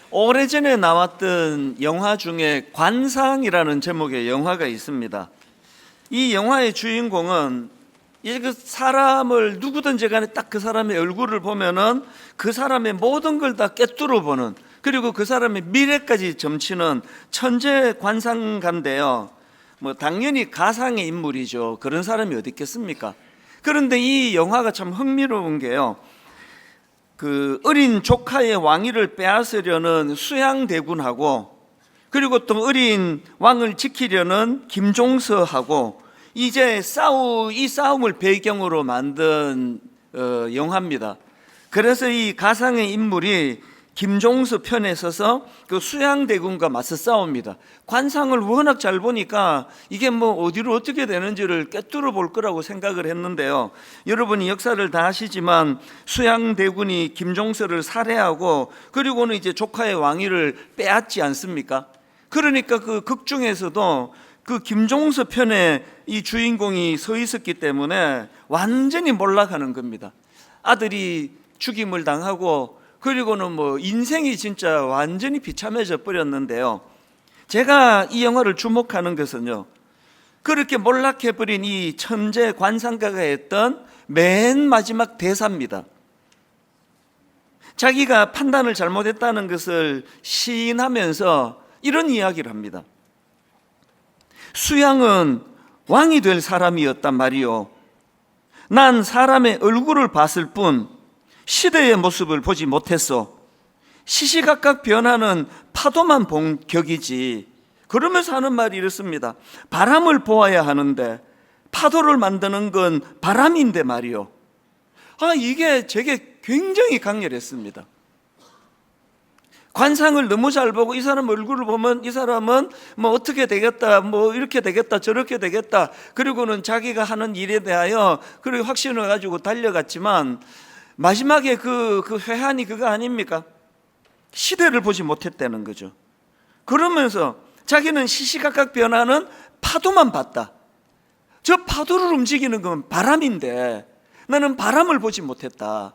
오래전에 나왔던 영화 중에 관상이라는 제목의 영화가 있습니다. 이 영화의 주인공은 이제 그 사람을 누구든지 간에 딱 그 사람의 얼굴을 보면은 그 사람의 모든 걸 다 꿰뚫어 보는, 그리고 그 사람의 미래까지 점치는 천재 관상가인데요. 뭐 당연히 가상의 인물이죠. 그런 사람이 어디 있겠습니까? 그런데 이 영화가 참 흥미로운 게요, 그 어린 조카의 왕위를 빼앗으려는 수양대군하고, 그리고 또 어린 왕을 지키려는 김종서하고 이제 이 싸움을 배경으로 만든 영화입니다. 그래서 이 가상의 인물이 김종서 편에 서서 그 수양대군과 맞서 싸웁니다. 관상을 워낙 잘 보니까 이게 뭐 어디로 어떻게 되는지를 꿰뚫어 볼 거라고 생각을 했는데요. 여러분이 역사를 다 아시지만 수양대군이 김종서를 살해하고 그리고는 이제 조카의 왕위를 빼앗지 않습니까? 그러니까 그 극 중에서도 그 김종서 편에 이 주인공이 서 있었기 때문에 완전히 몰락하는 겁니다. 아들이 죽임을 당하고 그리고는 뭐 인생이 진짜 완전히 비참해져 버렸는데요. 제가 이 영화를 주목하는 것은요, 그렇게 몰락해버린 이 천재 관상가가 했던 맨 마지막 대사입니다. 자기가 판단을 잘못했다는 것을 시인하면서 이런 이야기를 합니다. 수양은 왕이 될 사람이었단 말이요, 난 사람의 얼굴을 봤을 뿐 시대의 모습을 보지 못했어. 시시각각 변하는 파도만 본 격이지. 그러면서 하는 말이 이렇습니다. 바람을 보아야 하는데 파도를 만드는 건 바람인데 말이요. 이게 제게 굉장히 강렬했습니다. 관상을 너무 잘 보고 이 사람 얼굴을 보면 이 사람은 뭐 어떻게 되겠다, 뭐 이렇게 되겠다, 저렇게 되겠다, 그리고는 자기가 하는 일에 대하여 그리고 확신을 가지고 달려갔지만 마지막에 그 회한이 그거 아닙니까? 시대를 보지 못했다는 거죠. 그러면서 자기는 시시각각 변하는 파도만 봤다. 저 파도를 움직이는 건 바람인데 나는 바람을 보지 못했다.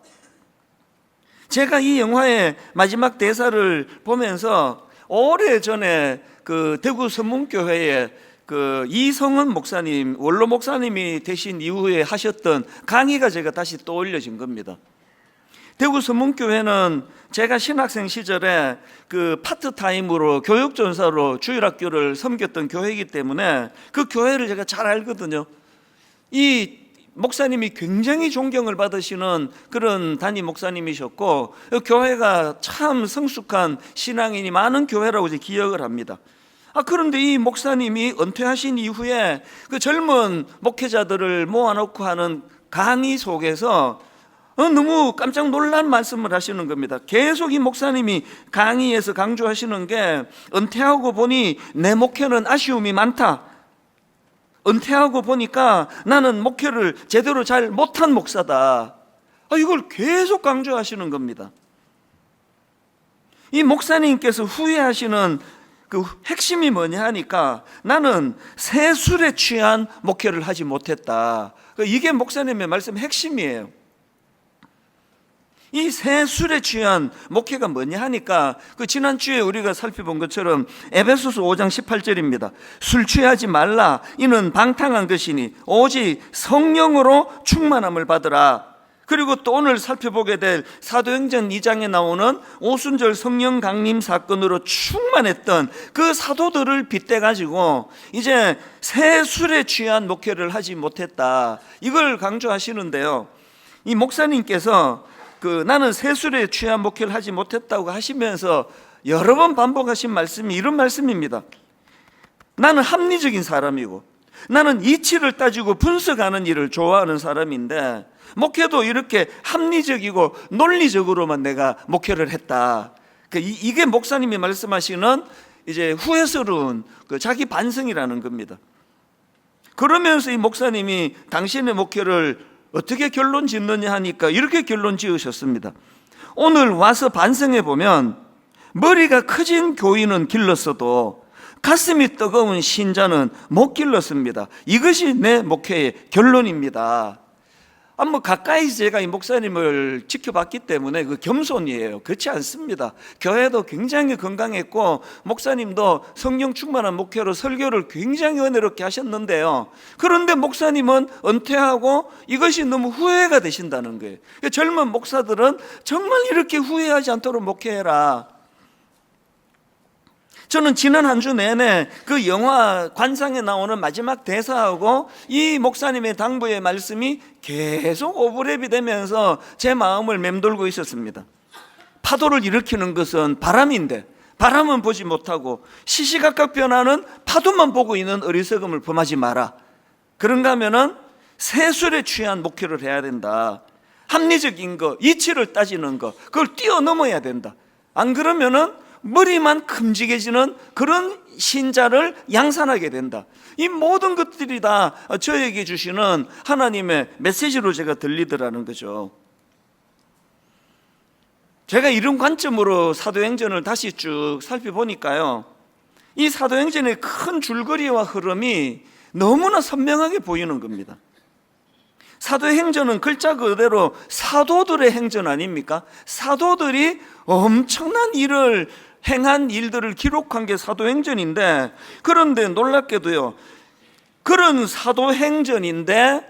제가 이 영화의 마지막 대사를 보면서 오래전에 그 대구 서문교회에 그 이성은 목사님, 원로 목사님이 되신 이후에 하셨던 강의가 제가 다시 떠올려진 겁니다. 대구 서문교회는 제가 신학생 시절에 그 파트타임으로 교육전사로 주일학교를 섬겼던 교회이기 때문에 그 교회를 제가 잘 알거든요. 이 목사님이 굉장히 존경을 받으시는 그런 담임 목사님이셨고, 교회가 참 성숙한 신앙인이 많은 교회라고 제가 기억을 합니다. 그런데 이 목사님이 은퇴하신 이후에 그 젊은 목회자들을 모아놓고 하는 강의 속에서 너무 깜짝 놀란 말씀을 하시는 겁니다. 계속 이 목사님이 강의에서 강조하시는 게, 은퇴하고 보니 내 목회는 아쉬움이 많다. 은퇴하고 보니까 나는 목회를 제대로 잘 못한 목사다. 이걸 계속 강조하시는 겁니다. 이 목사님께서 후회하시는 그 핵심이 뭐냐 하니까, 나는 새 술에 취한 목회를 하지 못했다. 이게 목사님의 말씀 핵심이에요. 이 새 술에 취한 목회가 뭐냐 하니까, 그 지난주에 우리가 살펴본 것처럼 에베소서 5장 18절입니다. 술 취하지 말라. 이는 방탕한 것이니 오직 성령으로 충만함을 받으라. 그리고 또 오늘 살펴보게 될 사도행전 2장에 나오는 오순절 성령 강림 사건으로 충만했던 그 사도들을 빗대가지고 이제 새 술에 취한 목회를 하지 못했다, 이걸 강조하시는데요. 이 목사님께서 나는 새 술에 취한 목회를 하지 못했다고 하시면서 여러 번 반복하신 말씀이 이런 말씀입니다. 나는 합리적인 사람이고 나는 이치를 따지고 분석하는 일을 좋아하는 사람인데, 목회도 이렇게 합리적이고 논리적으로만 내가 목회를 했다. 이게 목사님이 말씀하시는 이제 후회스러운 자기 반성이라는 겁니다. 그러면서 이 목사님이 당신의 목회를 어떻게 결론 짓느냐 하니까 이렇게 결론 지으셨습니다. 오늘 와서 반성해 보면 머리가 커진 교인은 길렀어도 가슴이 뜨거운 신자는 못 길렀습니다. 이것이 내 목회의 결론입니다. 뭐 가까이서 제가 이 목사님을 지켜봤기 때문에 그 겸손이에요. 그렇지 않습니다. 교회도 굉장히 건강했고 목사님도 성령 충만한 목회로 설교를 굉장히 은혜롭게 하셨는데요. 그런데 목사님은 은퇴하고 이것이 너무 후회가 되신다는 거예요. 젊은 목사들은 정말 이렇게 후회하지 않도록 목회해라. 저는 지난 한 주 내내 그 영화 관상에 나오는 마지막 대사하고 이 목사님의 당부의 말씀이 계속 오버랩이 되면서 제 마음을 맴돌고 있었습니다. 파도를 일으키는 것은 바람인데 바람은 보지 못하고 시시각각 변하는 파도만 보고 있는 어리석음을 범하지 마라. 그런가 하면은 세술에 취한 목회를 해야 된다. 합리적인 거, 이치를 따지는 거, 그걸 뛰어넘어야 된다. 안 그러면은 머리만 큼직해지는 그런 신자를 양산하게 된다. 이 모든 것들이 다 저에게 주시는 하나님의 메시지로 제가 들리더라는 거죠. 제가 이런 관점으로 사도행전을 다시 쭉 살펴보니까요, 이 사도행전의 큰 줄거리와 흐름이 너무나 선명하게 보이는 겁니다. 사도행전은 글자 그대로 사도들의 행전 아닙니까? 사도들이 엄청난 일을 행한 일들을 기록한 게 사도행전인데, 그런데 놀랍게도요, 그런 사도행전인데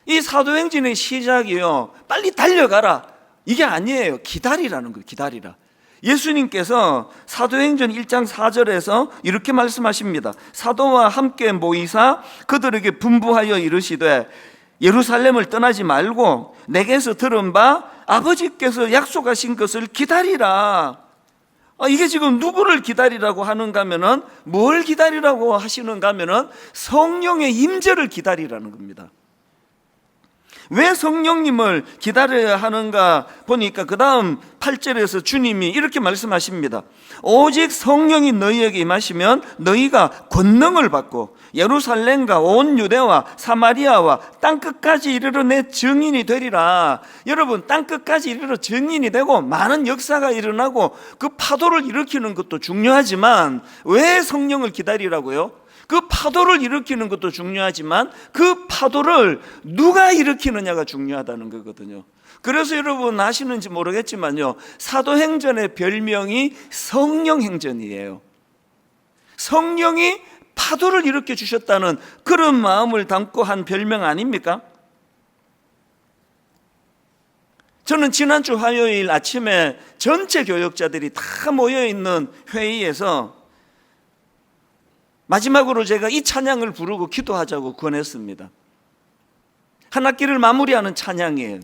이 사도행전의 시작이요, 빨리 달려가라, 이게 아니에요. 기다리라는 거예요. 기다리라. 예수님께서 사도행전 1장 4절에서 이렇게 말씀하십니다. 사도와 함께 모이사 그들에게 분부하여 이르시되 예루살렘을 떠나지 말고 내게서 들은 바 아버지께서 약속하신 것을 기다리라. 이게 지금 누구를 기다리라고 하는가 하면은, 뭘 기다리라고 하시는가 하면은 성령의 임재를 기다리라는 겁니다. 왜 성령님을 기다려야 하는가 보니까 그 다음 8절에서 주님이 이렇게 말씀하십니다. 오직 성령이 너희에게 임하시면 너희가 권능을 받고 예루살렘과 온 유대와 사마리아와 땅끝까지 이르러 내 증인이 되리라. 여러분, 땅끝까지 이르러 증인이 되고 많은 역사가 일어나고 그 파도를 일으키는 것도 중요하지만, 왜 성령을 기다리라고요? 그 파도를 일으키는 것도 중요하지만 그 파도를 누가 일으키느냐가 중요하다는 거거든요. 그래서 여러분 아시는지 모르겠지만요, 사도행전의 별명이 성령행전이에요. 성령이 파도를 일으켜 주셨다는 그런 마음을 담고 한 별명 아닙니까? 저는 지난주 화요일 아침에 전체 교역자들이 다 모여있는 회의에서 마지막으로 제가 이 찬양을 부르고 기도하자고 권했습니다. 한 학기를 마무리하는 찬양이에요.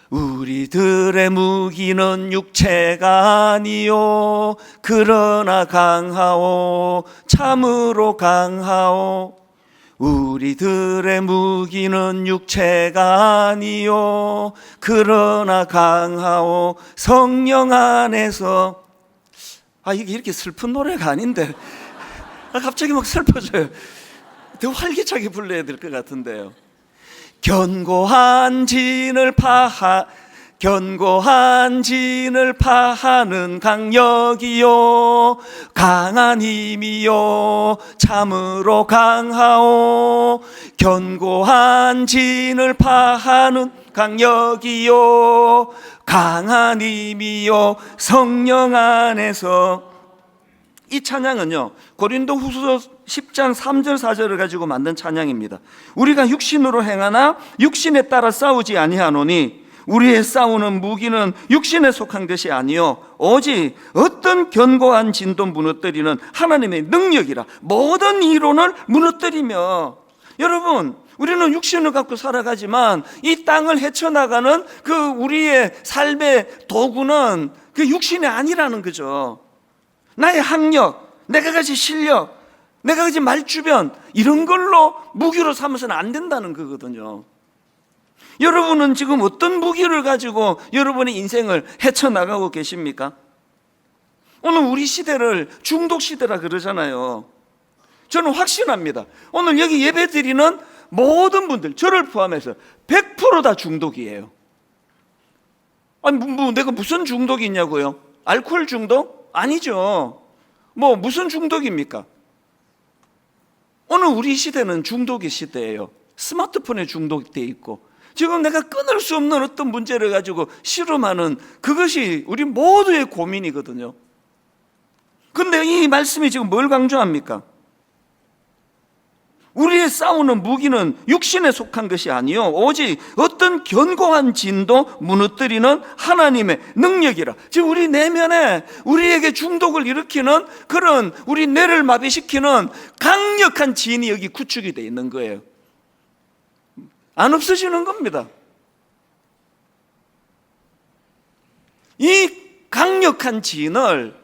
우리들의 무기는 육체가 아니요 그러나 강하오 참으로 강하오. 우리들의 무기는 육체가 아니요 그러나 강하오 성령 안에서. 이게 이렇게 슬픈 노래가 아닌데 갑자기 막 슬퍼져요. 더 활기차게 불러야 될 것 같은데요. 견고한 진을 파하는 강력이요 강한 힘이요 참으로 강하오. 견고한 진을 파하는 강력이요 강한 힘이요 성령 안에서. 이 찬양은요, 고린도후서 10장 3절 4절을 가지고 만든 찬양입니다. 우리가 육신으로 행하나 육신에 따라 싸우지 아니하노니 우리의 싸우는 무기는 육신에 속한 것이 아니요 오직 어떤 견고한 진도 무너뜨리는 하나님의 능력이라. 모든 이론을 무너뜨리며. 여러분, 우리는 육신을 갖고 살아가지만 이 땅을 헤쳐나가는 그 우리의 삶의 도구는 그 육신이 아니라는 거죠. 나의 학력, 내가 가진 실력, 내가 가진 말주변, 이런 걸로 무기로 삼아서는 안 된다는 거거든요. 여러분은 지금 어떤 무기를 가지고 여러분의 인생을 헤쳐나가고 계십니까? 오늘 우리 시대를 중독 시대라 그러잖아요. 저는 확신합니다. 오늘 여기 예배 드리는 모든 분들, 저를 포함해서 100% 다 중독이에요. 내가 무슨 중독이 있냐고요? 알코올 중독? 아니죠. 무슨 중독입니까? 오늘 우리 시대는 중독의 시대예요. 스마트폰에 중독돼 있고 지금 내가 끊을 수 없는 어떤 문제를 가지고 씨름하는 그것이 우리 모두의 고민이거든요. 그런데 이 말씀이 지금 뭘 강조합니까? 우리의 싸우는 무기는 육신에 속한 것이 아니요 오직 어떤 견고한 진도 무너뜨리는 하나님의 능력이라. 지금 우리 내면에 우리에게 중독을 일으키는 그런 우리 뇌를 마비시키는 강력한 진이 여기 구축이 되어 있는 거예요. 안 없어지는 겁니다. 이 강력한 진을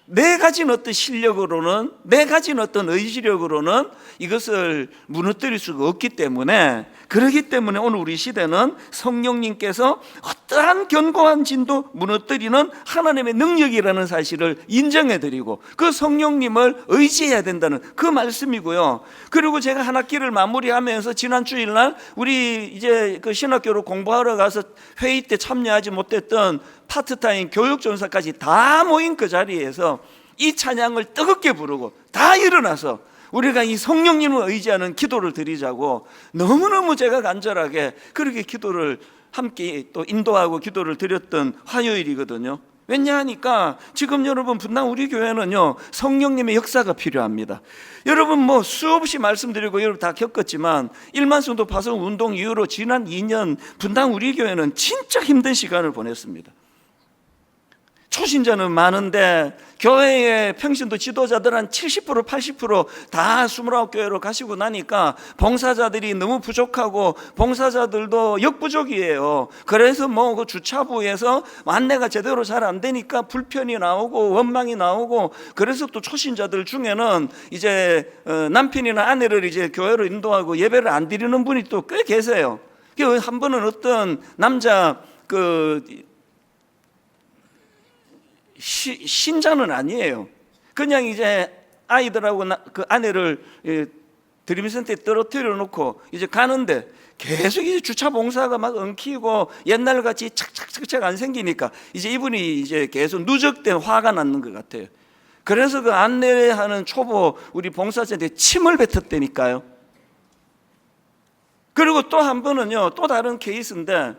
내 가진 어떤 실력으로는, 내 가진 어떤 의지력으로는 이것을 무너뜨릴 수가 없기 때문에, 그렇기 때문에 오늘 우리 시대는 성령님께서 어떠한 견고한 진도 무너뜨리는 하나님의 능력이라는 사실을 인정해드리고 그 성령님을 의지해야 된다는 그 말씀이고요. 그리고 제가 한 학기를 마무리하면서 지난 주일날 우리 이제 그 신학교로 공부하러 가서 회의 때 참여하지 못했던 파트타임 교육전사까지 다 모인 그 자리에서 이 찬양을 뜨겁게 부르고 다 일어나서 우리가 이 성령님을 의지하는 기도를 드리자고 너무너무 제가 간절하게 그렇게 기도를 함께 또 인도하고 기도를 드렸던 화요일이거든요. 왜냐하니까 지금 여러분 분당 우리 교회는요 성령님의 역사가 필요합니다. 여러분 뭐 수없이 말씀드리고 여러분 다 겪었지만 1만 성도 파송 운동 이후로 지난 2년 분당 우리 교회는 진짜 힘든 시간을 보냈습니다. 초신자는 많은데 교회의 평신도 지도자들 한 70% 80%다 29교회로 가시고 나니까 봉사자들이 너무 부족하고 봉사자들도 역부족이에요. 그래서 뭐 그 주차부에서 안내가 제대로 잘 안 되니까 불편이 나오고 원망이 나오고, 그래서 또 초신자들 중에는 이제 남편이나 아내를 이제 교회로 인도하고 예배를 안 드리는 분이 또 꽤 계세요. 한 번은 어떤 남자 신자는 아니에요. 그냥 이제 아이들하고 그 아내를 드림센터에 떨어뜨려 놓고 이제 가는데 계속 이제 주차 봉사가 막 엉키고 옛날같이 착착착착 안 생기니까 이제 이분이 이제 계속 누적된 화가 났는 것 같아요. 그래서 그 안내하는 초보 우리 봉사자한테 침을 뱉었다니까요. 그리고 또 한 번은요, 또 다른 케이스인데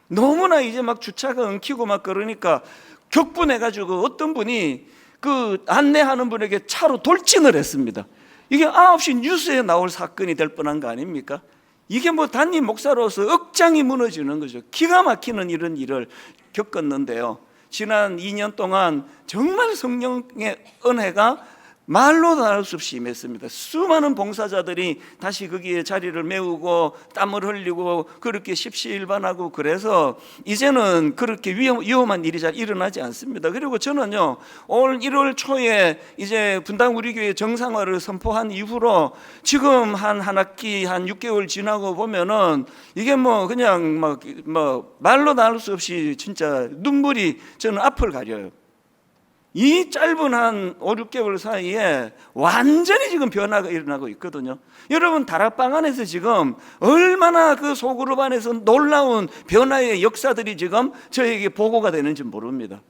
너무나 이제 막 주차가 엉키고 막 그러니까 격분해가지고 어떤 분이 그 안내하는 분에게 차로 돌진을 했습니다. 이게 9시 뉴스에 나올 사건이 될 뻔한 거 아닙니까? 이게 뭐 담임 목사로서 억장이 무너지는 거죠. 기가 막히는 이런 일을 겪었는데요. 지난 2년 동안 정말 성령의 은혜가 말로도 할 수 없이 임했습니다. 수많은 봉사자들이 다시 거기에 자리를 메우고 땀을 흘리고 그렇게 십시일반하고, 그래서 이제는 그렇게 위험한 일이 잘 일어나지 않습니다. 그리고 저는요 올 1월 초에 이제 분당 우리 교회 정상화를 선포한 이후로 지금 한 학기 한 6개월 지나고 보면은 이게 뭐 그냥 막 말로 나올 수 없이 진짜 눈물이 저는 앞을 가려요. 이 짧은 한 5, 6개월 사이에 완전히 지금 변화가 일어나고 있거든요. 여러분 다락방 안에서 지금 얼마나 그 소그룹 안에서 놀라운 변화의 역사들이 지금 저에게 보고가 되는지 모릅니다.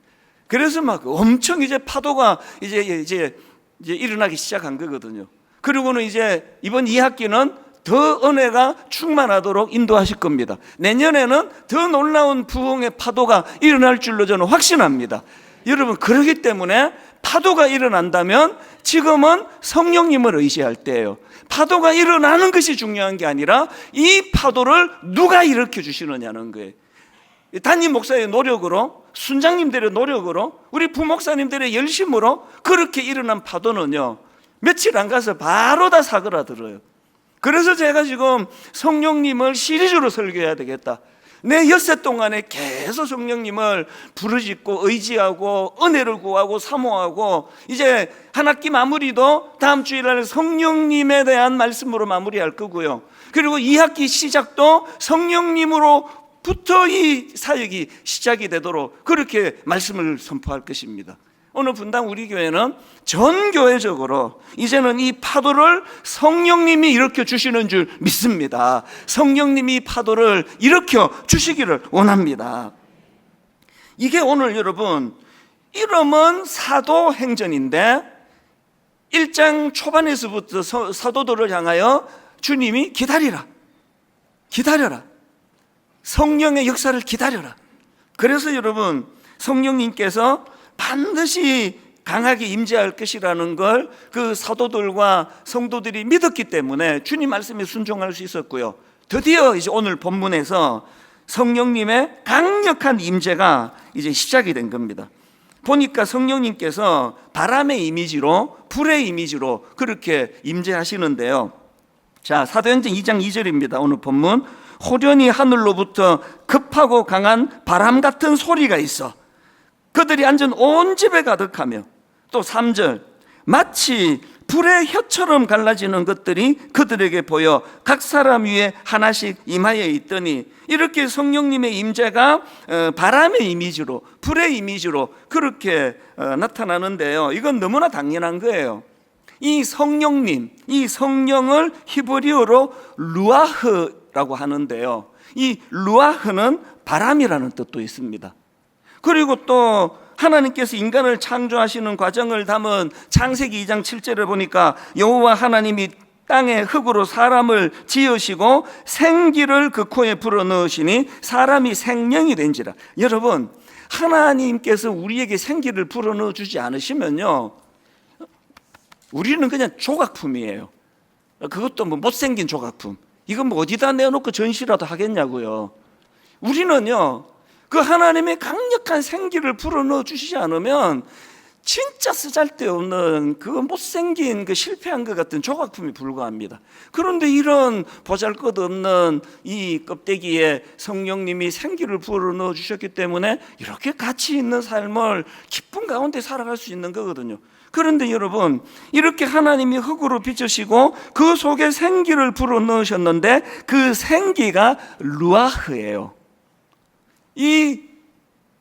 그래서 막 엄청 이제 파도가 이제 일어나기 시작한 거거든요. 그리고는 이제 이번 2학기는 더 은혜가 충만하도록 인도하실 겁니다. 내년에는 더 놀라운 부흥의 파도가 일어날 줄로 저는 확신합니다. 여러분 그렇기 때문에 파도가 일어난다면 지금은 성령님을 의지할 때예요. 파도가 일어나는 것이 중요한 게 아니라 이 파도를 누가 일으켜 주시느냐는 거예요. 담임 목사의 노력으로, 순장님들의 노력으로, 우리 부목사님들의 열심으로 그렇게 일어난 파도는요 며칠 안 가서 바로 다 사그라들어요. 그래서 제가 지금 성령님을 시리즈로 설교해야 되겠다. 내 엿새 동안에 계속 성령님을 부르짖고 의지하고 은혜를 구하고 사모하고, 이제 한 학기 마무리도 다음 주일날 성령님에 대한 말씀으로 마무리할 거고요. 그리고 2학기 시작도 성령님으로부터 이 사역이 시작이 되도록 그렇게 말씀을 선포할 것입니다. 오늘 분당 우리 교회는 전 교회적으로 이제는 이 파도를 성령님이 일으켜 주시는 줄 믿습니다. 성령님이 파도를 일으켜 주시기를 원합니다. 이게 오늘 여러분 이름은 사도행전인데 1장 초반에서부터 사도들을 향하여 주님이 기다리라, 기다려라. 성령의 역사를 기다려라. 그래서 여러분, 성령님께서 반드시 강하게 임재할 것이라는 걸 그 사도들과 성도들이 믿었기 때문에 주님 말씀에 순종할 수 있었고요. 드디어 이제 오늘 본문에서 성령님의 강력한 임재가 이제 시작이 된 겁니다. 보니까 성령님께서 바람의 이미지로, 불의 이미지로 그렇게 임재하시는데요. 자, 사도행전 2장 2절입니다. 오늘 본문. 호련히 하늘로부터 급하고 강한 바람 같은 소리가 있어 그들이 앉은 온 집에 가득하며, 또 3절, 마치 불의 혀처럼 갈라지는 것들이 그들에게 보여 각 사람 위에 하나씩 임하여 있더니, 이렇게 성령님의 임재가 바람의 이미지로, 불의 이미지로 그렇게 나타나는데요. 이건 너무나 당연한 거예요. 이 성령님, 이 성령을 히브리어로 루아흐라고 하는데요. 이 루아흐는 바람이라는 뜻도 있습니다. 그리고 또 하나님께서 인간을 창조하시는 과정을 담은 창세기 2장 7절에 보니까 여호와 하나님이 땅의 흙으로 사람을 지으시고 생기를 그 코에 불어넣으시니 사람이 생명이 된지라. 여러분, 하나님께서 우리에게 생기를 불어넣어 주지 않으시면요, 우리는 그냥 조각품이에요. 그것도 뭐 못생긴 조각품. 이건 뭐 어디다 내놓고 전시라도 하겠냐고요. 우리는요, 그 하나님의 강력한 생기를 불어넣어 주시지 않으면 진짜 쓰잘데없는 그 못생긴 그 실패한 것 같은 조각품이 불과합니다. 그런데 이런 보잘것없는 이 껍데기에 성령님이 생기를 불어넣어 주셨기 때문에 이렇게 가치 있는 삶을 기쁨 가운데 살아갈 수 있는 거거든요. 그런데 여러분, 이렇게 하나님이 흙으로 빚으시고 그 속에 생기를 불어넣으셨는데 그 생기가 루아흐예요. 이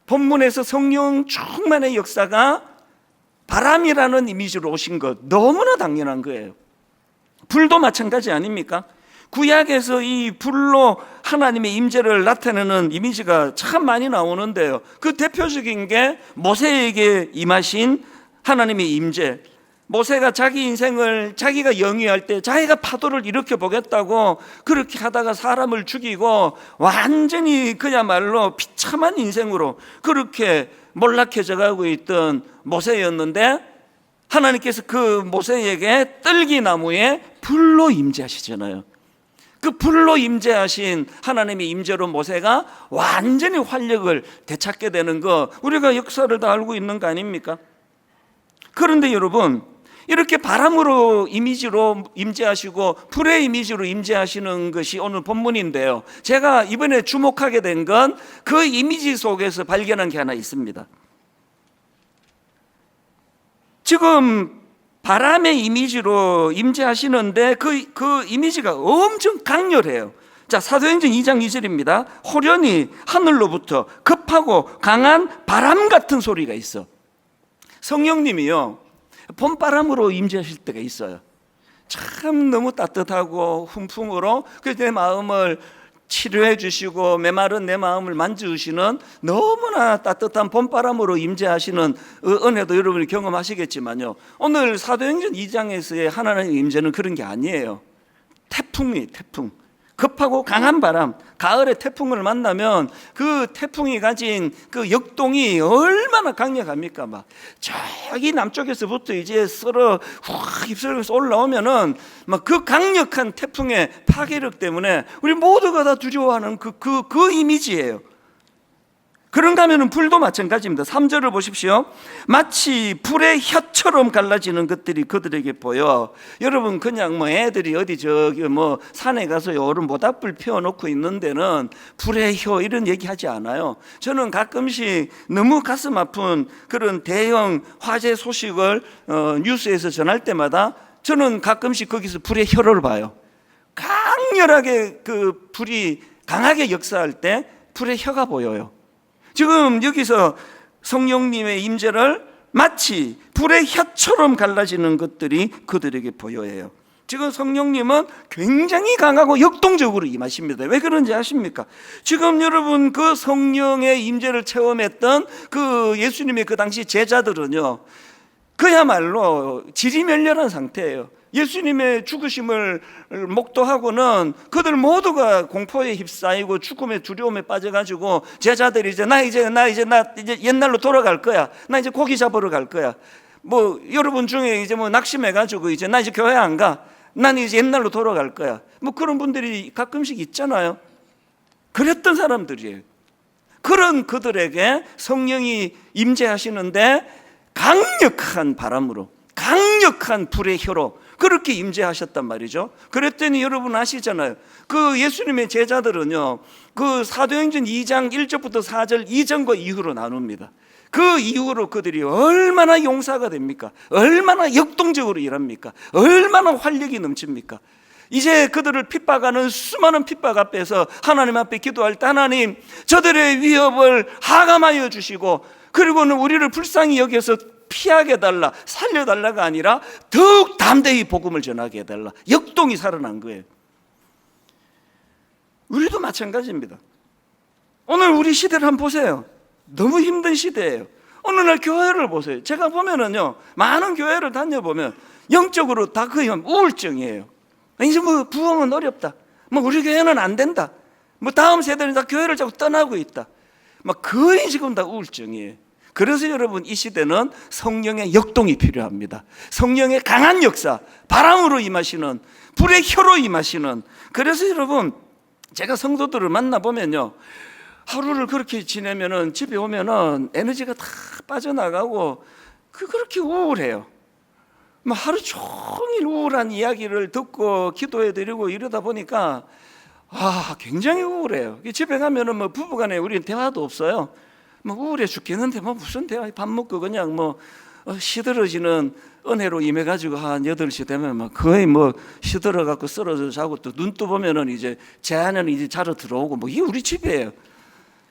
본문에서 성령 충만의 역사가 바람이라는 이미지로 오신 것 너무나 당연한 거예요. 불도 마찬가지 아닙니까? 구약에서 이 불로 하나님의 임재를 나타내는 이미지가 참 많이 나오는데요. 그 대표적인 게 모세에게 임하신 하나님의 임재. 모세가 자기 인생을 자기가 영위할 때 자기가 파도를 일으켜 보겠다고 그렇게 하다가 사람을 죽이고 완전히 그야말로 비참한 인생으로 그렇게 몰락해져 가고 있던 모세였는데, 하나님께서 그 모세에게 떨기나무에 불로 임재하시잖아요. 그 불로 임재하신 하나님의 임재로 모세가 완전히 활력을 되찾게 되는 거, 우리가 역사를 다 알고 있는 거 아닙니까? 그런데 여러분, 이렇게 바람으로 이미지로 임재하시고 불의 이미지로 임재하시는 것이 오늘 본문인데요. 제가 이번에 주목하게 된 건 그 이미지 속에서 발견한 게 하나 있습니다. 지금 바람의 이미지로 임재하시는데 그 이미지가 엄청 강렬해요. 자, 사도행전 2장 2절입니다. 호련히 하늘로부터 급하고 강한 바람 같은 소리가 있어. 성령님이요, 봄바람으로 임재하실 때가 있어요. 참 너무 따뜻하고 훈풍으로 내 마음을 치료해 주시고 메마른 내 마음을 만져주시는 너무나 따뜻한 봄바람으로 임재하시는 은혜도 여러분이 경험하시겠지만요, 오늘 사도행전 2장에서의 하나님의 임재는 그런 게 아니에요. 태풍이 태풍, 급하고 강한 바람. 가을에 태풍을 만나면 그 태풍이 가진 그 역동이 얼마나 강력합니까? 막 저기 남쪽에서부터 이제 썰어 확 휩쓸려서 올라오면은 막 그 강력한 태풍의 파괴력 때문에 우리 모두가 다 두려워하는 그 이미지예요. 그런가 하면 불도 마찬가지입니다. 3절을 보십시오. 마치 불의 혀처럼 갈라지는 것들이 그들에게 보여. 여러분, 그냥 뭐 애들이 어디 저기 뭐 산에 가서 요런 모닥불 피워놓고 있는 데는 불의 혀 이런 얘기 하지 않아요. 저는 가끔씩 너무 가슴 아픈 그런 대형 화재 소식을 뉴스에서 전할 때마다 저는 가끔씩 거기서 불의 혀를 봐요. 강렬하게 그 불이 강하게 역사할 때 불의 혀가 보여요. 지금 여기서 성령님의 임재를 마치 불의 혀처럼 갈라지는 것들이 그들에게 보여요. 지금 성령님은 굉장히 강하고 역동적으로 임하십니다. 왜 그런지 아십니까? 지금 여러분, 그 성령의 임재를 체험했던 그 예수님의 그 당시 제자들은요, 그야말로 지리멸렬한 상태예요. 예수님의 죽으심을 목도하고는 그들 모두가 공포에 휩싸이고 죽음의 두려움에 빠져가지고 제자들이 나 이제 옛날로 돌아갈 거야. 나 이제 고기 잡으러 갈 거야. 뭐 여러분 중에 이제 뭐 낙심해가지고 이제 나 이제 교회 안 가. 난 이제 옛날로 돌아갈 거야. 뭐 그런 분들이 가끔씩 있잖아요. 그랬던 사람들이에요. 그런 그들에게 성령이 임재하시는데 강력한 바람으로, 강력한 불의 혀로 그렇게 임재하셨단 말이죠. 그랬더니 여러분 아시잖아요. 그 예수님의 제자들은요, 그 사도행전 2장 1절부터 4절 이전과 이후로 나눕니다. 그 이후로 그들이 얼마나 용사가 됩니까? 얼마나 역동적으로 일합니까? 얼마나 활력이 넘칩니까? 이제 그들을 핍박하는 수많은 핍박 앞에서 하나님 앞에 기도할 때 하나님, 저들의 위협을 하감하여 주시고, 그리고는 우리를 불쌍히 여겨서 피하게 해달라, 살려달라가 아니라 더욱 담대히 복음을 전하게 해달라. 역동이 살아난 거예요. 우리도 마찬가지입니다. 오늘 우리 시대를 한번 보세요. 너무 힘든 시대예요. 어느 날 교회를 보세요. 제가 보면은요, 많은 교회를 다녀보면 영적으로 다 거의 우울증이에요. 이제 뭐 부흥은 어렵다, 뭐 우리 교회는 안 된다, 뭐 다음 세대는 다 교회를 자꾸 떠나고 있다, 막 거의 지금 다 우울증이에요. 그래서 여러분, 이 시대는 성령의 역동이 필요합니다. 성령의 강한 역사, 바람으로 임하시는, 불의 혀로 임하시는. 그래서 여러분, 제가 성도들을 만나보면요, 하루를 그렇게 지내면은 집에 오면은 에너지가 다 빠져나가고 그렇게 우울해요. 뭐 하루 종일 우울한 이야기를 듣고 기도해드리고 이러다 보니까 굉장히 우울해요. 집에 가면은 뭐 부부간에 우리는 대화도 없어요. 뭐 우울해 죽겠는데 뭐 무슨 대화, 밥 먹고 그냥 뭐 시들어지는 은혜로 임해가지고 한 8시 되면 막 거의 뭐 시들어갖고 쓰러져 자고, 또 눈 떠보면은 이제 제 안에는 이제 자러 들어오고, 뭐 이게 우리 집이에요.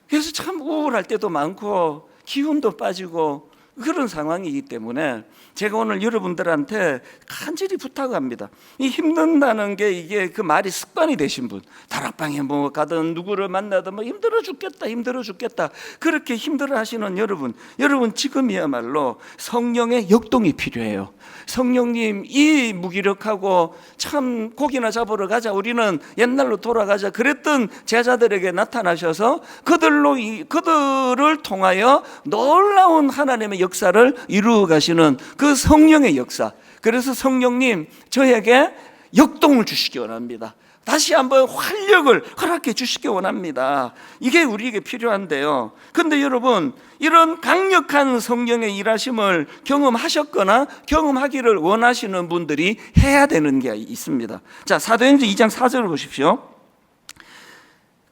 그래서 참 우울할 때도 많고 기운도 빠지고 그런 상황이기 때문에 제가 오늘 여러분들한테 간절히 부탁합니다. 이 힘든다는 게 이게 그 말이 습관이 되신 분, 다락방에 뭐 가든 누구를 만나든 뭐 힘들어 죽겠다 그렇게 힘들어 하시는 여러분 지금이야말로 성령의 역동이 필요해요. 성령님, 이 무기력하고 참 고기나 잡으러 가자, 우리는 옛날로 돌아가자 그랬던 제자들에게 나타나셔서 그들을 통하여 놀라운 하나님의 역사를 이루어 가시는 그 성령의 역사. 그래서 성령님, 저에게 역동을 주시기 원합니다. 다시 한번 활력을 허락해 주시기 원합니다. 이게 우리에게 필요한데요. 그런데 여러분, 이런 강력한 성령의 일하심을 경험하셨거나 경험하기를 원하시는 분들이 해야 되는 게 있습니다. 자, 사도행전 2장 4절을 보십시오.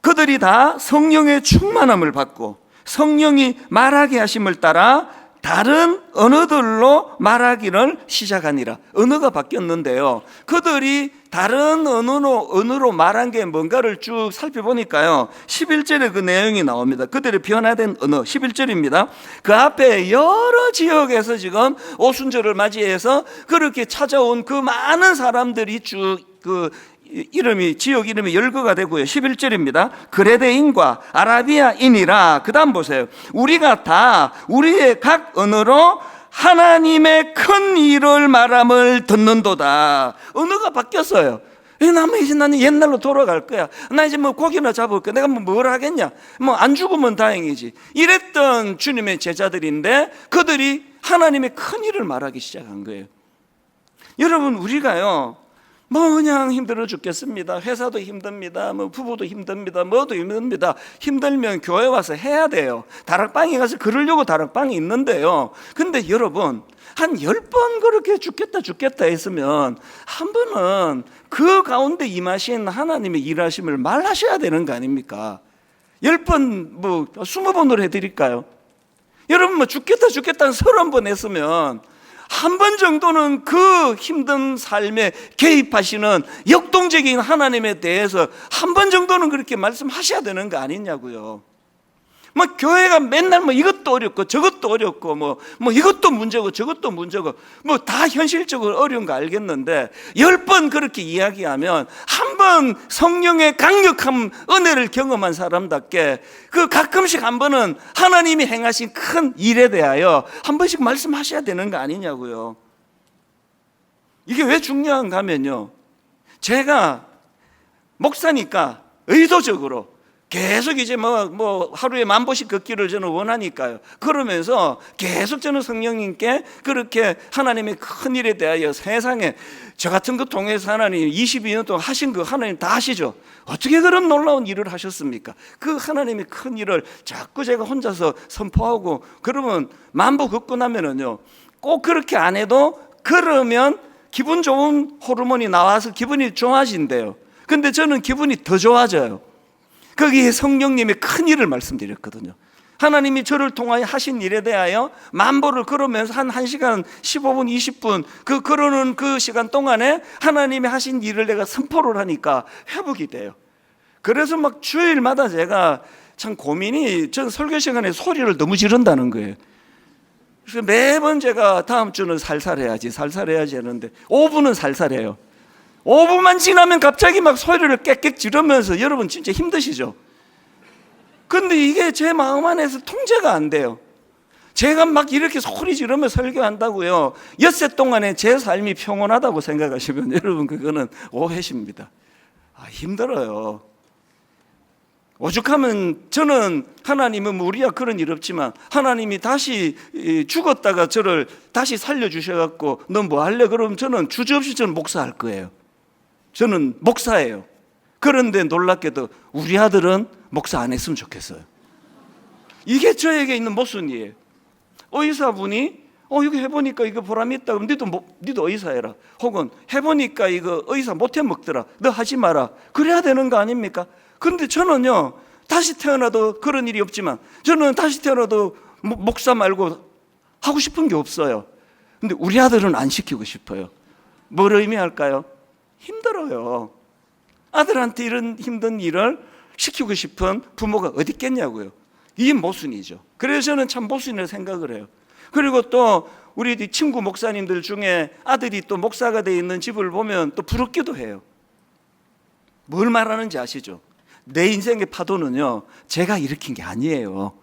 그들이 다 성령의 충만함을 받고 성령이 말하게 하심을 따라 다른 언어들로 말하기를 시작하니라. 언어가 바뀌었는데요, 그들이 다른 언어로 말한 게 뭔가를 쭉 살펴보니까요, 11절에 그 내용이 나옵니다. 그들의 변화된 언어, 11절입니다. 그 앞에 여러 지역에서 지금 오순절을 맞이해서 그렇게 찾아온 그 많은 사람들이 쭉 지역 이름이 열거가 되고요. 11절입니다. 그레데인과 아라비아인이라. 그 다음 보세요. 우리가 다 우리의 각 언어로 하나님의 큰 일을 말함을 듣는도다. 언어가 바뀌었어요. 나는 옛날로 돌아갈 거야. 나 이제 뭐 고기나 잡을 거야. 내가 뭘 하겠냐. 뭐 안 죽으면 다행이지. 이랬던 주님의 제자들인데 그들이 하나님의 큰 일을 말하기 시작한 거예요. 여러분, 우리가요, 뭐 그냥 힘들어 죽겠습니다, 회사도 힘듭니다, 뭐 부부도 힘듭니다, 뭐도 힘듭니다. 힘들면 교회 와서 해야 돼요. 다락방에 가서 그러려고 다락방이 있는데요, 근데 여러분, 한 10번 그렇게 죽겠다 했으면 한 번은 그 가운데 임하신 하나님의 일하심을 말하셔야 되는 거 아닙니까? 10번, 뭐 20번으로 해드릴까요? 여러분, 뭐 죽겠다 30번 했으면 한 번 정도는 그 힘든 삶에 개입하시는 역동적인 하나님에 대해서 한 번 정도는 그렇게 말씀하셔야 되는 거 아니냐고요. 뭐 교회가 맨날 뭐 이것도 어렵고 저것도 어렵고 뭐 이것도 문제고 저것도 문제고 뭐 다 현실적으로 어려운 거 알겠는데 10번 그렇게 이야기하면 한 번 성령의 강력한 은혜를 경험한 사람답게 그 가끔씩 한 번은 하나님이 행하신 큰 일에 대하여 한 번씩 말씀하셔야 되는 거 아니냐고요. 이게 왜 중요한가 하면요, 제가 목사니까 의도적으로 계속 이제 뭐 하루에 10,000보씩 걷기를 저는 원하니까요. 그러면서 계속 저는 성령님께 그렇게 하나님의 큰 일에 대하여 세상에 저 같은 거 통해서 하나님 22년 동안 하신 거 하나님 다 아시죠? 어떻게 그런 놀라운 일을 하셨습니까? 그 하나님의 큰 일을 자꾸 제가 혼자서 선포하고 그러면 10,000보 걷고 나면은요, 꼭 그렇게 안 해도 그러면 기분 좋은 호르몬이 나와서 기분이 좋아진대요. 근데 저는 기분이 더 좋아져요. 거기에 성령님의 큰 일을 말씀드렸거든요. 하나님이 저를 통하여 하신 일에 대하여 10,000보를 걸으면서 한 1시간 15분 20분 걸어는 그 시간 동안에 하나님이 하신 일을 내가 선포를 하니까 회복이 돼요. 그래서 막 주일마다 제가 참 고민이, 전 설교 시간에 소리를 너무 지른다는 거예요. 그래서 매번 제가 다음 주는 살살해야지 하는데 5분은 살살해요. 5분만 지나면 갑자기 막 소리를 꽥꽥 지르면서, 여러분 진짜 힘드시죠? 근데 이게 제 마음 안에서 통제가 안 돼요. 제가 막 이렇게 소리 지르며 설교한다고요, 엿새 동안에 제 삶이 평온하다고 생각하시면 여러분 그거는 오해십니다. 힘들어요. 오죽하면 저는, 하나님은 우리야 그런 일 없지만 하나님이 다시 죽었다가 저를 다시 살려주셔갖고 너 뭐 할래? 그러면 저는 주저없이 저는 목사할 거예요. 저는 목사예요. 그런데 놀랍게도 우리 아들은 목사 안 했으면 좋겠어요. 이게 저에게 있는 모순이에요. 의사분이 이거 해보니까 이거 보람이 있다 그럼 니도 의사 해라. 혹은 해보니까 이거 의사 못해 먹더라, 너 하지 마라. 그래야 되는 거 아닙니까? 그런데 저는요, 다시 태어나도 그런 일이 없지만 저는 다시 태어나도 목사 말고 하고 싶은 게 없어요. 근데 우리 아들은 안 시키고 싶어요. 뭘 의미할까요? 힘들어요. 아들한테 이런 힘든 일을 시키고 싶은 부모가 어디 있겠냐고요. 이게 모순이죠. 그래서 저는 참 모순이라고 생각을 해요. 그리고 또 우리 친구 목사님들 중에 아들이 또 목사가 되어 있는 집을 보면 또 부럽기도 해요. 뭘 말하는지 아시죠? 내 인생의 파도는요, 제가 일으킨 게 아니에요.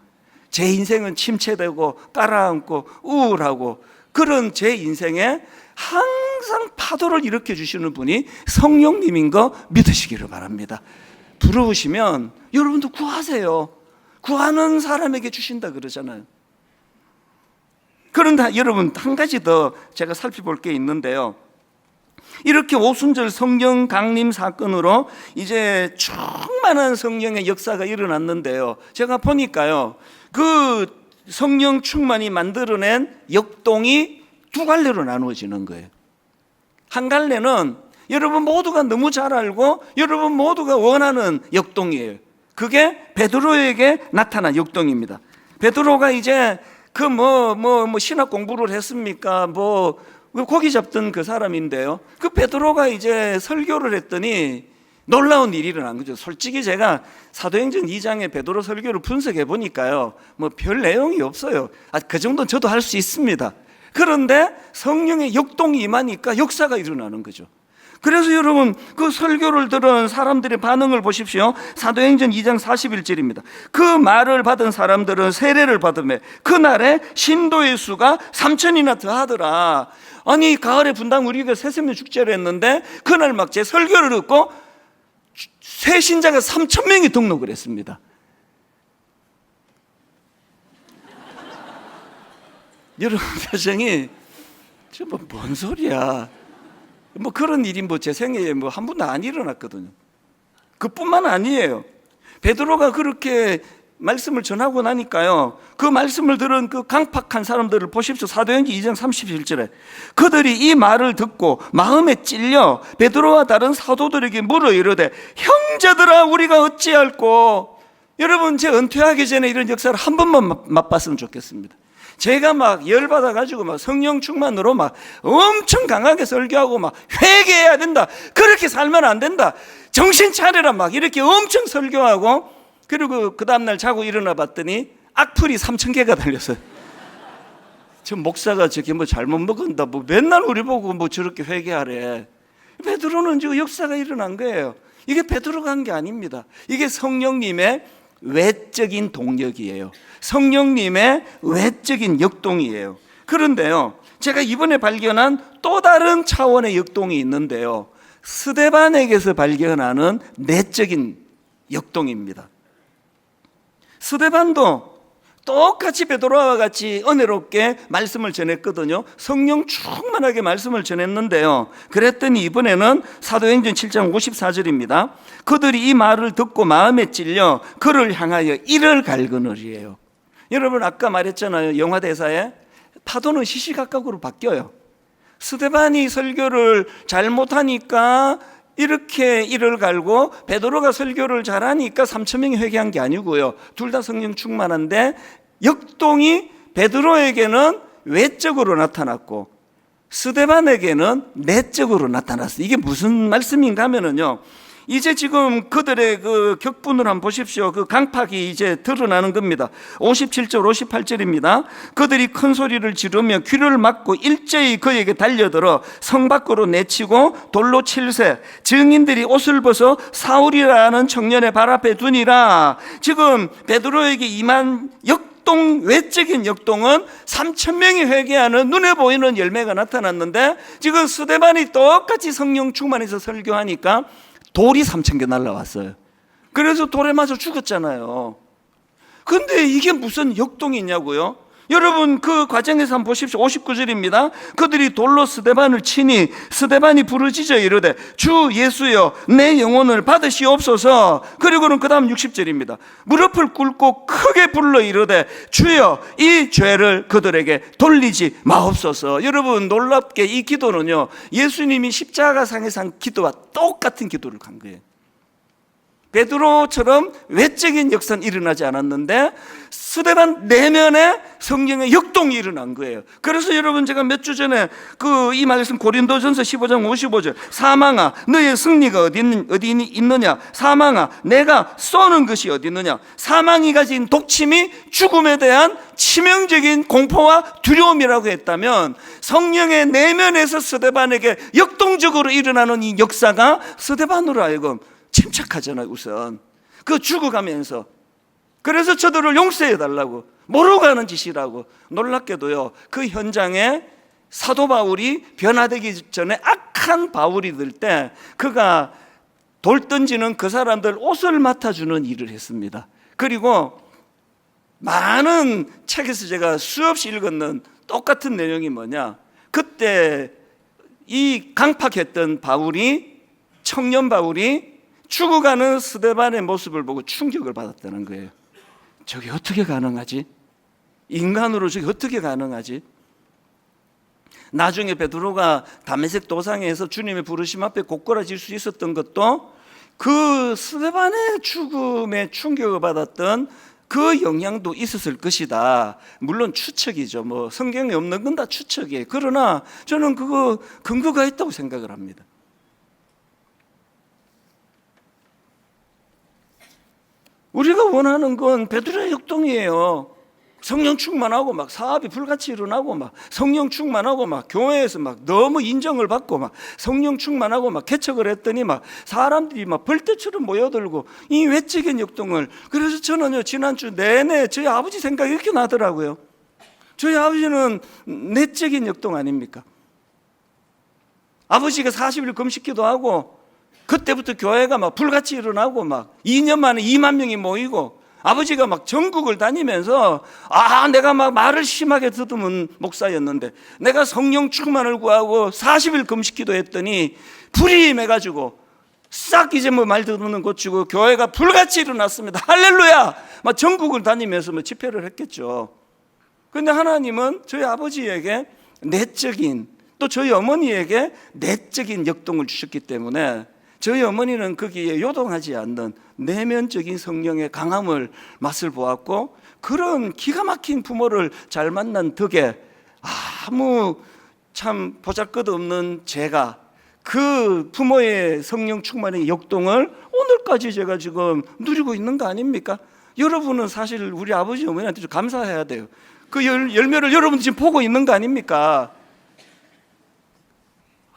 제 인생은 침체되고 깔아앉고 우울하고 그런 제 인생에 항상 파도를 일으켜 주시는 분이 성령님인 거 믿으시기를 바랍니다. 부러우시면 여러분도 구하세요. 구하는 사람에게 주신다 그러잖아요. 그런데 여러분, 한 가지 더 제가 살펴볼 게 있는데요, 이렇게 오순절 성령 강림 사건으로 이제 충만한 성령의 역사가 일어났는데요, 제가 보니까요, 그 성령 충만이 만들어낸 역동이 두 갈래로 나누어지는 거예요. 한 갈래는 여러분 모두가 너무 잘 알고 여러분 모두가 원하는 역동이에요. 그게 베드로에게 나타난 역동입니다. 베드로가 이제 그 신학 공부를 했습니까? 고기 잡던 그 사람인데요, 그 베드로가 이제 설교를 했더니 놀라운 일이 일어난 거죠. 솔직히 제가 사도행전 2장의 베드로 설교를 분석해 보니까요, 별 내용이 없어요. 그 정도는 저도 할 수 있습니다. 그런데 성령의 역동이 임하니까 역사가 일어나는 거죠. 그래서 여러분, 그 설교를 들은 사람들의 반응을 보십시오. 사도행전 2장 41절입니다. 그 말을 받은 사람들은 세례를 받으며 그날에 신도의 수가 3,000이나 더하더라. 아니, 가을에 분당 우리가 새세명 축제를 했는데 그날 막 제 설교를 듣고 새 신자가 3,000명이 등록을 했습니다. 여러분 표정이 뭔 소리야? 그런 일이 제 생애에 한 번도 안 일어났거든요. 그뿐만 아니에요. 베드로가 그렇게 말씀을 전하고 나니까요, 그 말씀을 들은 그 강팍한 사람들을 보십시오. 사도행전 2장 31절에 그들이 이 말을 듣고 마음에 찔려 베드로와 다른 사도들에게 물어 이르되 형제들아 우리가 어찌할꼬. 여러분, 제 은퇴하기 전에 이런 역사를 한 번만 맛봤으면 좋겠습니다. 제가 막 열받아가지고 막 성령 충만으로 막 엄청 강하게 설교하고 막 회개해야 된다, 그렇게 살면 안 된다, 정신 차려라 막 이렇게 엄청 설교하고, 그리고 그 다음날 자고 일어나 봤더니 악플이 3,000개가 달렸어요. 저 목사가 저게 뭐 잘못 먹었다, 뭐 맨날 우리 보고 뭐 저렇게 회개하래. 베드로는 지금 역사가 일어난 거예요. 이게 베드로가 한 게 아닙니다. 이게 성령님의 외적인 동력이에요. 성령님의 외적인 역동이에요. 그런데요, 제가 이번에 발견한 또 다른 차원의 역동이 있는데요, 스데반에게서 발견하는 내적인 역동입니다. 스데반도 똑같이 베드로와 같이 은혜롭게 말씀을 전했거든요. 성령 충만하게 말씀을 전했는데요, 그랬더니 이번에는 사도행전 7장 54절입니다. 그들이 이 말을 듣고 마음에 찔려 그를 향하여 이를 갈그늘이에요. 여러분 아까 말했잖아요, 영화 대사에 파도는 시시각각으로 바뀌어요. 스데반이 설교를 잘못하니까 이렇게 이를 갈고, 베드로가 설교를 잘하니까 3,000명이 회개한 게 아니고요, 둘 다 성령 충만한데 역동이 베드로에게는 외적으로 나타났고 스데반에게는 내적으로 나타났어요. 이게 무슨 말씀인가 하면은요, 이제 지금 그들의 그 격분을 한번 보십시오. 그 강팍이 이제 드러나는 겁니다. 57절 58절입니다. 그들이 큰 소리를 지르며 귀를 막고 일제히 그에게 달려들어 성 밖으로 내치고 돌로 칠세, 증인들이 옷을 벗어 사울이라는 청년의 발 앞에 두니라. 지금 베드로에게 임한 외적인 역동은 3,000명이 회개하는 눈에 보이는 열매가 나타났는데, 지금 스데반이 똑같이 성령 충만해서 설교하니까 돌이 3,000개 날라왔어요. 그래서 돌에 맞아 죽었잖아요. 근데 이게 무슨 역동이냐고요? 여러분 그 과정에서 한번 보십시오. 59절입니다. 그들이 돌로 스데반을 치니 스데반이 부르짖어 이르되 주 예수여 내 영혼을 받으시옵소서. 그리고는 그 다음 60절입니다. 무릎을 꿇고 크게 불러 이르되 주여 이 죄를 그들에게 돌리지 마옵소서. 여러분 놀랍게 이 기도는요, 예수님이 십자가상에서 한 기도와 똑같은 기도를 한 거예요. 베드로처럼 외적인 역사는 일어나지 않았는데 스데반 내면에 성령의 역동이 일어난 거예요. 그래서 여러분 제가 몇 주 전에 이 말씀 고린도전서 15장 55절, 사망아 너의 승리가 어디 있느냐, 사망아 내가 쏘는 것이 어디 있느냐. 사망이 가진 독침이 죽음에 대한 치명적인 공포와 두려움이라고 했다면, 성령의 내면에서 스데반에게 역동적으로 일어나는 이 역사가 스데반으로 하여금 침착하잖아요. 우선 그 죽어가면서, 그래서 저들을 용서해 달라고, 모르고 하는 짓이라고. 놀랍게도요, 그 현장에 사도 바울이 변화되기 전에 악한 바울이 들 때 그가 돌 던지는 그 사람들 옷을 맡아주는 일을 했습니다. 그리고 많은 책에서 제가 수없이 읽었는 똑같은 내용이 뭐냐, 그때 이 강팍했던 바울이, 청년 바울이 죽어가는 스데반의 모습을 보고 충격을 받았다는 거예요. 저게 어떻게 가능하지? 인간으로 저게 어떻게 가능하지? 나중에 베드로가 다메섹 도상에서 주님의 부르심 앞에 고꾸라질 수 있었던 것도 그 스데반의 죽음에 충격을 받았던 그 영향도 있었을 것이다. 물론 추측이죠. 뭐 성경에 없는 건 다 추측이에요. 그러나 저는 그거 근거가 있다고 생각을 합니다. 우리가 원하는 건 베드로의 역동이에요. 성령 충만하고 막 사업이 불같이 일어나고 막 성령 충만하고 막 교회에서 막 너무 인정을 받고 막 성령 충만하고 막 개척을 했더니 막 사람들이 막 벌떼처럼 모여들고 이 외적인 역동을. 그래서 저는요, 지난주 내내 저희 아버지 생각이 이렇게 나더라고요. 저희 아버지는 내적인 역동 아닙니까? 아버지가 40일 금식기도 하고 그때부터 교회가 막 불같이 일어나고 막 2년 만에 2만 명이 모이고, 아버지가 막 전국을 다니면서 내가 막 말을 심하게 듣는 목사였는데 내가 성령 충만을 구하고 40일 금식기도 했더니 불이 임해가지고 싹 이제 뭐 말 듣는 고치고 교회가 불같이 일어났습니다. 할렐루야! 막 전국을 다니면서 뭐 집회를 했겠죠. 그런데 하나님은 저희 아버지에게 내적인, 또 저희 어머니에게 내적인 역동을 주셨기 때문에 저희 어머니는 거기에 요동하지 않는 내면적인 성령의 강함을 맛을 보았고, 그런 기가 막힌 부모를 잘 만난 덕에 아무 참 보잘것없는 제가 그 부모의 성령 충만의 역동을 오늘까지 제가 지금 누리고 있는 거 아닙니까? 여러분은 사실 우리 아버지 어머니한테 좀 감사해야 돼요. 그 열매를 여러분 지금 보고 있는 거 아닙니까?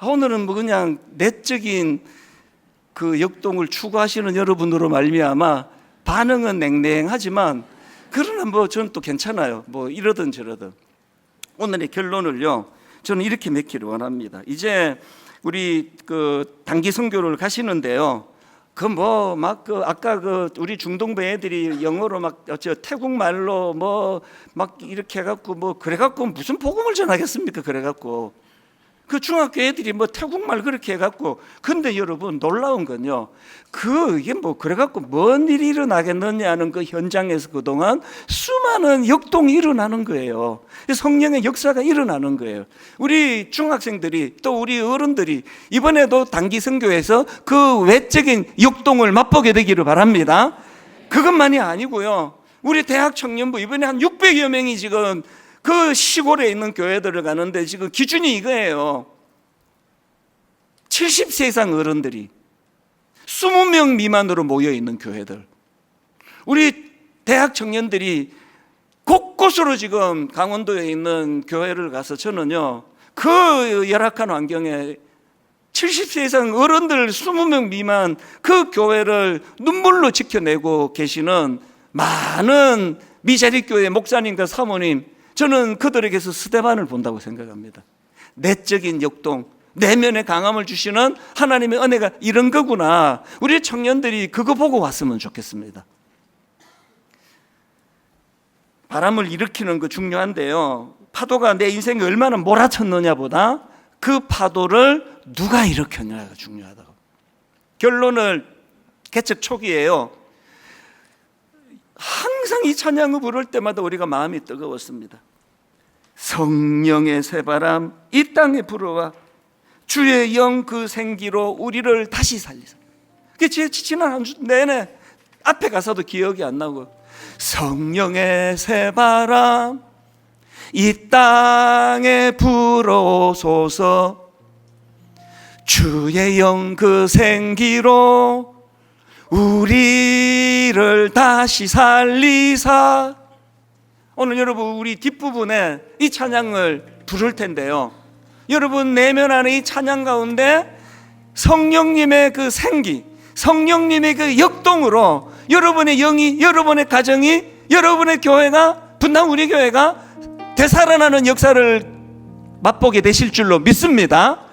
오늘은 뭐 그냥 내적인 그 역동을 추구하시는 여러분으로 말미암아 반응은 냉랭하지만, 그러나 뭐 저는 또 괜찮아요. 뭐 이러든 저러든. 오늘의 결론을요, 저는 이렇게 맺기를 원합니다. 이제 우리 그 단기 선교를 가시는데요, 그 뭐 막 그 아까 그 우리 중동부 애들이 영어로 막 저 태국 말로 뭐 막 이렇게 해갖고 뭐 그래갖고 무슨 복음을 전하겠습니까? 그래갖고 그 중학교 애들이 뭐 태국말 그렇게 해갖고. 근데 여러분 놀라운 건요, 이게 뭐 그래갖고 뭔 일이 일어나겠느냐는 그 현장에서 그동안 수많은 역동이 일어나는 거예요. 성령의 역사가 일어나는 거예요. 우리 중학생들이 또 우리 어른들이 이번에도 단기 선교에서 그 외적인 역동을 맛보게 되기를 바랍니다. 그것만이 아니고요, 우리 대학 청년부 이번에 한 600여 명이 지금 그 시골에 있는 교회들을 가는데, 지금 기준이 이거예요. 70세 이상 어른들이 20명 미만으로 모여 있는 교회들. 우리 대학 청년들이 곳곳으로 지금 강원도에 있는 교회를 가서, 저는요 그 열악한 환경에 70세 이상 어른들 20명 미만 그 교회를 눈물로 지켜내고 계시는 많은 미자립교회 목사님과 사모님, 저는 그들에게서 스데반을 본다고 생각합니다. 내적인 역동, 내면의 강함을 주시는 하나님의 은혜가 이런 거구나. 우리 청년들이 그거 보고 왔으면 좋겠습니다. 바람을 일으키는 거 중요한데요, 파도가 내 인생에 얼마나 몰아쳤느냐보다 그 파도를 누가 일으켰냐가 중요하다고. 결론을 개척 초기에요, 항상 이 찬양을 부를 때마다 우리가 마음이 뜨거웠습니다. 성령의 새바람 이 땅에 불어와 주의 영 그 생기로 우리를 다시 살리사. 그게 제 지난 한 주 내내 앞에 가사도 기억이 안 나고, 성령의 새바람 이 땅에 불어오소서 주의 영 그 생기로 우리를 다시 살리사. 오늘 여러분 우리 뒷부분에 이 찬양을 부를 텐데요, 여러분 내면 안에 이 찬양 가운데 성령님의 그 생기, 성령님의 그 역동으로 여러분의 영이, 여러분의 가정이, 여러분의 교회가, 분당 우리 교회가 되살아나는 역사를 맛보게 되실 줄로 믿습니다.